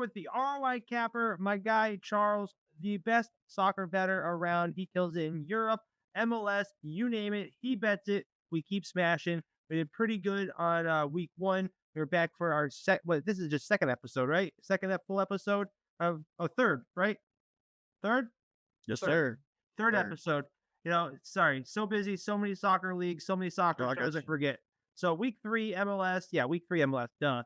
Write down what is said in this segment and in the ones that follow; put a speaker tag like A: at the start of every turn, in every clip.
A: with the ROI capper, my guy Charles, the best soccer bettor around. He kills it in Europe, MLS, you name it. He bets it. We keep smashing. We did pretty good on week one. We're back for our this is just second episode, right? Second full episode of third, right? Third?
B: Yes,
A: Third.
B: sir.
A: Third episode. Sorry, so busy, so many soccer leagues, so many soccer shows, I forget. So week 3 MLS, week 3 MLS, duh.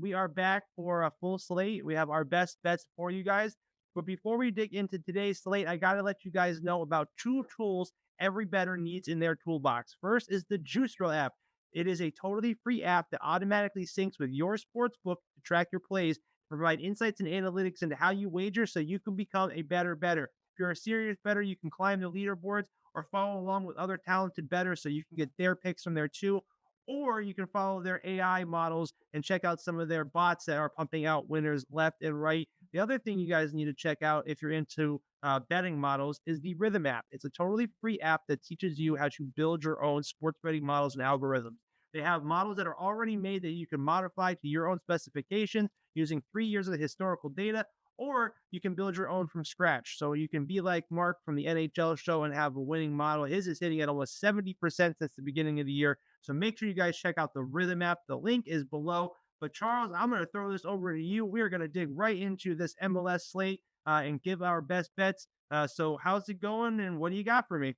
A: We are back for a full slate. We have our best bets for you guys. But before we dig into today's slate, I gotta let you guys know about 2 tools every bettor needs in their toolbox. First is the Juicero app. It is a totally free app that automatically syncs with your sports book to track your plays, provide insights and analytics into how you wager so you can become a better bettor. If you're a serious bettor, you can climb the leaderboards or follow along with other talented bettors so you can get their picks from there too. Or you can follow their AI models and check out some of their bots that are pumping out winners left and right. The other thing you guys need to check out if you're into betting models is the Rhythm app. It's a totally free app that teaches you how to build your own sports betting models and algorithms. They have models that are already made that you can modify to your own specifications using 3 years of historical data, or you can build your own from scratch. So you can be like Mark from the NHL show and have a winning model. His is hitting at almost 70% since the beginning of the year. So make sure you guys check out the Rhythm app. The link is below. But Charles, I'm going to throw this over to you. We are going to dig right into this MLS slate and give our best bets. So how's it going and what do you got for me?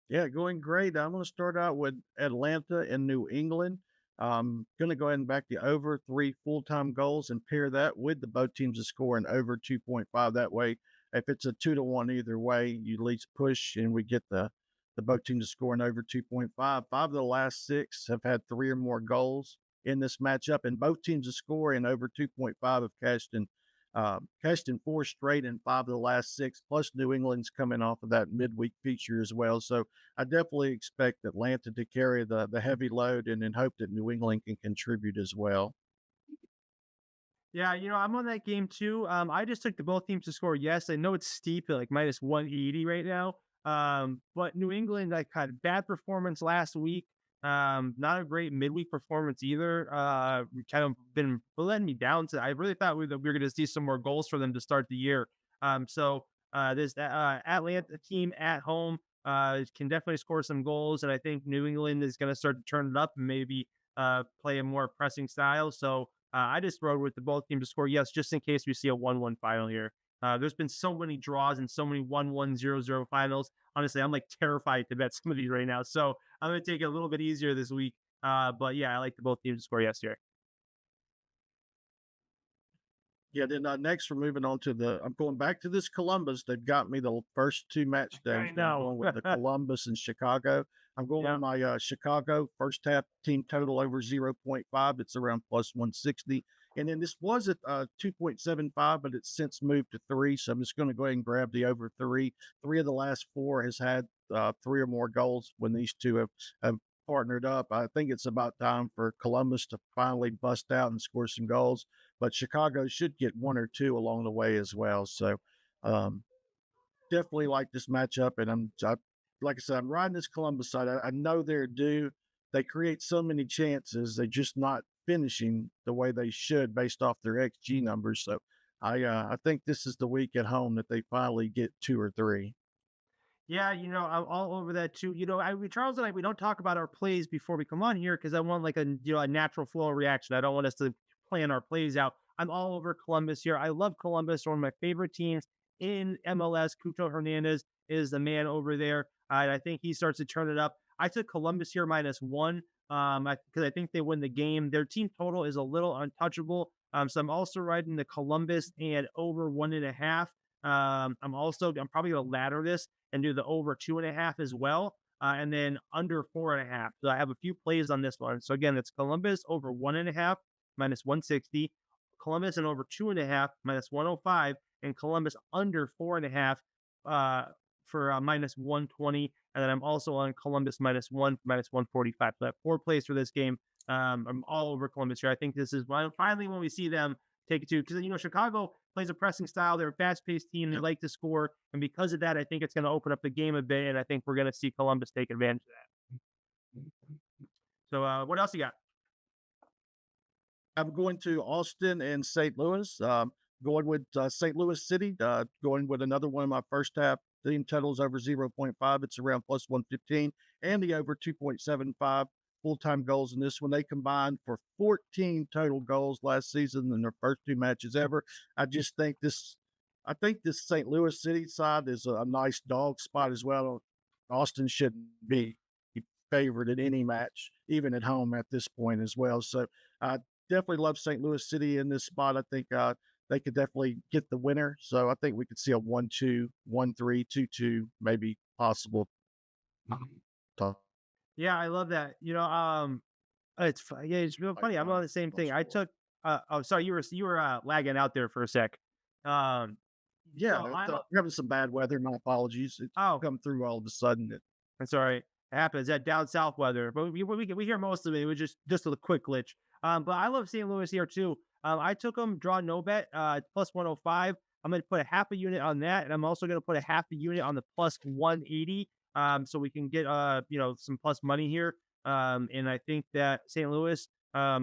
B: Yeah, going great. I'm going to start out with Atlanta and New England. Going to go ahead and back the over 3 full-time goals and pair that with the both teams to score and over 2.5. That way, if it's a 2-1 either way, you at least push and we get the both teams to score and over 2.5. 5 of the last 6 have had 3 or more goals in this matchup, and both teams to score and over 2.5 have cashed in 4 straight and 5 of the last 6. Plus, New England's coming off of that midweek feature as well. So I definitely expect Atlanta to carry the heavy load and then hope that New England can contribute as well.
A: Yeah, I'm on that game too. I just took the both teams to score. Yes, I know it's steep at like minus 180 right now. But New England like had bad performance last week. Not a great midweek performance either. We kind of been letting me down. I really thought we were going to see some more goals for them to start the year. This Atlanta team at home can definitely score some goals, and I think New England is going to start to turn it up and maybe play a more pressing style. So I just rode with the both teams to score. Yes, just in case we see a 1-1 final here. There's been so many draws and so many 1-1, 0-0 finals. Honestly, I'm like terrified to bet some of these right now. So I'm going to take it a little bit easier this week. But yeah, I like the both teams to score yesterday.
B: Yeah, then next we're moving on to I'm going back to this Columbus. They've got me the first 2 match days.
A: I know.
B: I'm going with the Columbus and Chicago. I'm going with my Chicago first half team total over 0.5. It's around plus 160. And then this was at 2.75, but it's since moved to 3. So I'm just going to go ahead and grab the over 3. 3 of the last 4 has had 3 or more goals when these two have partnered up. I think it's about time for Columbus to finally bust out and score some goals, but Chicago should get 1 or 2 along the way as well. So definitely like this matchup. And like I said, I'm riding this Columbus side. I know they're due. They create so many chances. They're just not finishing the way they should based off their XG numbers. So I think this is the week at home that they finally get 2 or 3.
A: Yeah, I'm all over that too. Charles and I, we don't talk about our plays before we come on here because I want like a natural flow reaction. I don't want us to plan our plays out. I'm all over Columbus here. I love Columbus, one of my favorite teams in MLS. Cucho Hernandez is the man over there. I think he starts to turn it up. I took Columbus here -1 because I think they win the game. Their team total is a little untouchable. So I'm also riding the Columbus and over 1.5. I'm probably going to ladder this and do the over 2.5 as well. And then under 4.5. So I have a few plays on this one. So again, it's Columbus over 1.5 minus 160, Columbus and over 2.5 minus 105, and Columbus under 4.5 for minus 120. And then I'm also on Columbus -1 minus 145. So I have 4 plays for this game. I'm all over Columbus here. I think this is finally when we see them take it to, because Chicago plays a pressing style. They're a fast-paced team. They like to score, and because of that, I think it's going to open up the game a bit, and I think we're going to see Columbus take advantage of that. So, what else you got?
B: I'm going to Austin and St. Louis. Going with St. Louis City. Going with another one of my first half team totals over 0.5. It's around plus 115, and the over 2.75 full time goals in this one. They combined for 14 total goals last season in their first two matches ever. I just think this. I think this St. Louis City side is a nice dog spot as well. Austin shouldn't be favored in any match, even at home at this point as well. So I definitely love St. Louis City in this spot. I think they could definitely get the winner. So I think we could see a 1-2, 1-3, 2-2, maybe possible. Top
A: Yeah, I love that. Yeah, it's real
B: like
A: funny. I'm on the same
B: plus
A: thing. I
B: four.
A: took. Oh, sorry, you were lagging out there for a sec. Um,
B: Yeah,
A: so I'm.
B: we're having some bad weather. My apologies. It's
A: Oh,
B: come through all of a sudden.
A: I'm sorry. It happens. That down south weather, but we hear most of it. It was just a quick glitch. But I love St. Louis here too. I took them draw no bet plus 105. I'm going to put a half a unit on that, and I'm also going to put a half a unit on the plus 180. So we can get some plus money here. And I think that St. Louis. I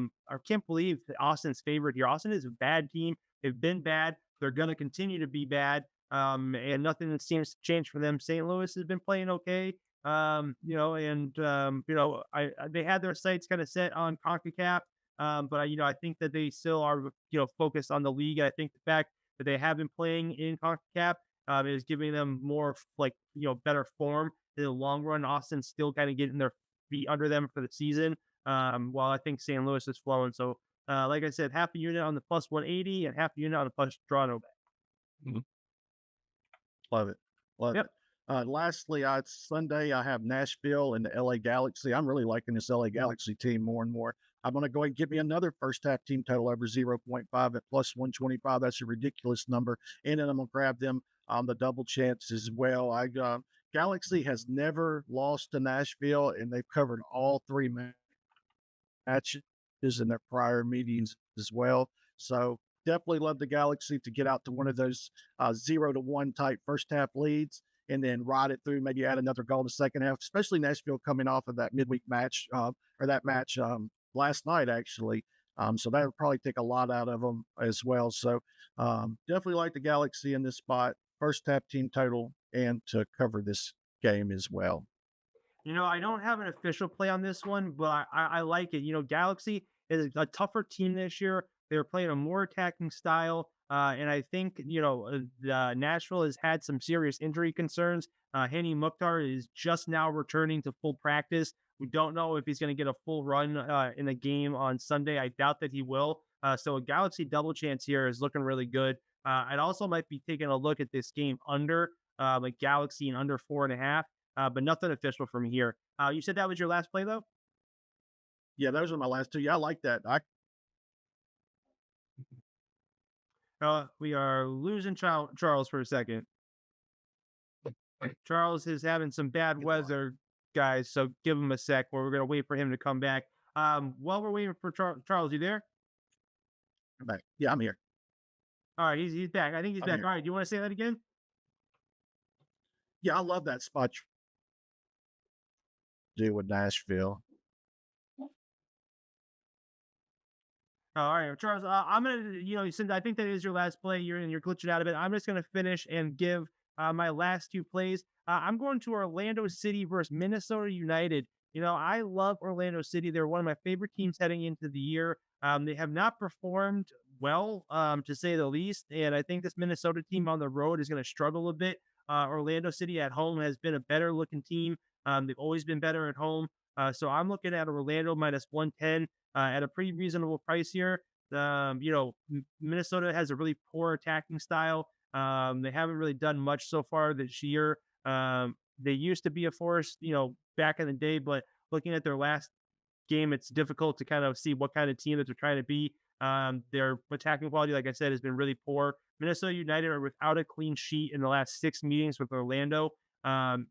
A: can't believe that Austin's favorite here. Austin is a bad team. They've been bad. They're going to continue to be bad. And nothing seems to change for them. St. Louis has been playing okay. They had their sights kind of set on CONCACAF, but I think that they still are, focused on the league. I think the fact that they have been playing in CONCACAF is giving them more like better form in the long run. Austin's still kind of getting their feet under them for the season, while I think St. Louis is flowing. So, like I said, half a unit on the plus 180 and half a unit on the plus draw no bet.
B: Mhm. Love it. Love
A: Yep.
B: it. Lastly, Sunday, I have Nashville and the LA Galaxy. I'm really liking this LA Galaxy team more and more. I'm going to go ahead and give me another first half team total over 0.5 at plus 125. That's a ridiculous number. And then I'm going to grab them on the double chance as well. Galaxy has never lost to Nashville, and they've covered all three matches in their prior meetings as well. So definitely love the Galaxy to get out to one of those 0-1 type first half leads and then ride it through, maybe add another goal in the second half, especially Nashville coming off of that midweek match or that match last night, actually. So that would probably take a lot out of them as well. So definitely like the Galaxy in this spot, first half team total, and to cover this game as well.
A: I don't have an official play on this one, but I like it. Galaxy is a tougher team this year. They're playing a more attacking style. And I think, Nashville has had some serious injury concerns. Hani Mukhtar is just now returning to full practice. We don't know if he's going to get a full run in the game on Sunday. I doubt that he will. So a Galaxy double chance here is looking really good. I'd also might be taking a look at this game under like Galaxy and under 4.5, but nothing official from here. You said that was your last play though.
B: Yeah, those are my last two. Yeah, I like that.
A: We are losing Charles for a second. Charles is having some bad weather, guys. So give him a sec. Where we're gonna wait for him to come back. While we're waiting for Charles, you there?
B: I'm back. Yeah, I'm here.
A: All right, he's back. I think he's
B: I'm
A: back.
B: here.
A: All right, do you want to say that again?
B: Yeah, I love that spot you do with Nashville.
A: All right, Charles. I'm gonna, since I think that is your last play, you're glitching out a bit. I'm just gonna finish and give my last two plays. I'm going to Orlando City versus Minnesota United. I love Orlando City. They're one of my favorite teams heading into the year. They have not performed well, to say the least, and I think this Minnesota team on the road is going to struggle a bit. Orlando City at home has been a better looking team. They've always been better at home. So I'm looking at Orlando minus 110 at a pretty reasonable price here. Minnesota has a really poor attacking style. They haven't really done much so far this year. They used to be a force, back in the day, but looking at their last game, it's difficult to kind of see what kind of team that they're trying to be. Their attacking quality, like I said, has been really poor. Minnesota United are without a clean sheet in the last 6 meetings with Orlando. Um,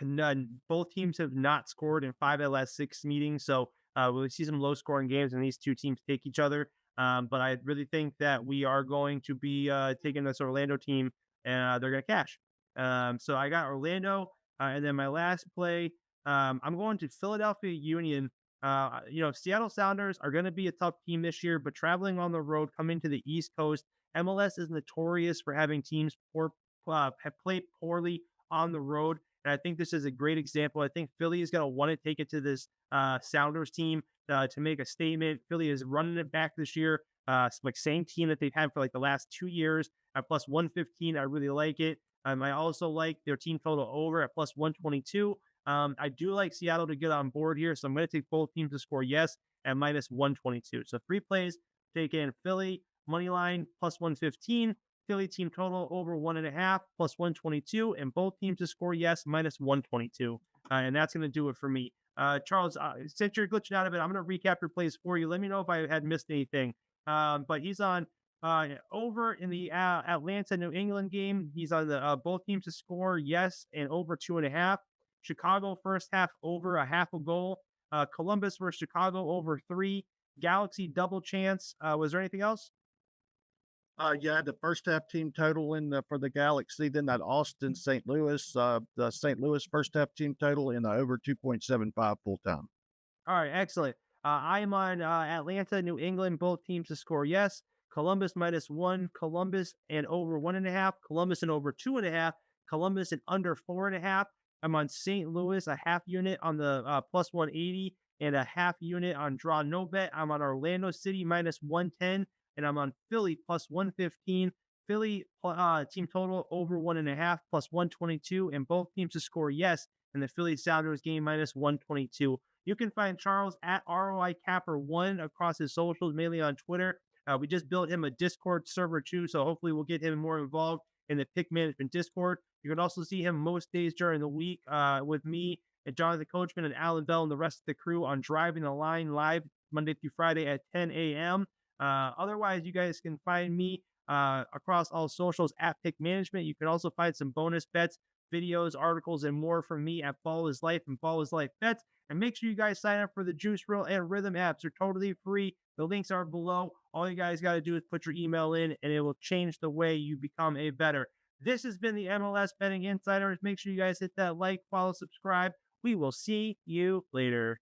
A: None. Both teams have not scored in 5 of the last 6 meetings. So we'll see some low scoring games and these two teams take each other. But I really think that we are going to be taking this Orlando team and they're going to cash. So I got Orlando. And then my last play, I'm going to Philadelphia Union Seattle Sounders are going to be a tough team this year, but traveling on the road, coming to the East Coast, MLS is notorious for having teams have played poorly on the road. And I think this is a great example. I think Philly is going to want to take it to this Sounders team to make a statement. Philly is running it back this year. Like same team that they've had for like the last 2 years at plus 115. I really like it. I also like their team total over at plus 122. I do like Seattle to get on board here, so I'm going to take both teams to score yes at minus 122. So 3 plays, take in Philly money line plus 115, Philly team total over 1.5 plus 122, and both teams to score yes minus 122. And that's going to do it for me. Charles, since you're glitching out of it, I'm going to recap your plays for you. Let me know if I had missed anything. But he's on over in the Atlanta New England game. He's on the both teams to score yes and over 2.5. Chicago first half over a half a goal. Columbus versus Chicago over 3. Galaxy double chance. Was there anything else?
B: Yeah, the first half team total for the Galaxy, then that Austin St. Louis, the St. Louis first half team total in the over 2.75 full time.
A: All right, excellent. I am on Atlanta, New England, both teams to score yes. Columbus minus 1, Columbus and over 1.5, Columbus and over 2.5, Columbus and under 4.5. I'm on St. Louis, a half unit on the plus 180 and a half unit on draw no bet. I'm on Orlando City minus 110, and I'm on Philly plus 115. Philly team total over 1.5 plus 122, and both teams to score yes. And the Philly Sounders game minus 122. You can find Charles at ROI Capper1 across his socials, mainly on Twitter. We just built him a Discord server too, so hopefully we'll get him more involved in the pick management Discord. You can also see him most days during the week with me and Jonathan Coachman and Alan Bell and the rest of the crew on Driving the Line live Monday through Friday at 10 a.m. Otherwise, you guys can find me across all socials at Pick Management. You can also find some bonus bets, videos, articles, and more from me at Ball is Life and Ball is Life Bets. And make sure you guys sign up for the Juice Reel and Rhythm apps. They're totally free. The links are below. All you guys got to do is put your email in, and it will change the way you become a bettor. This has been the MLS Betting Insiders. Make sure you guys hit that like, follow, subscribe. We will see you later.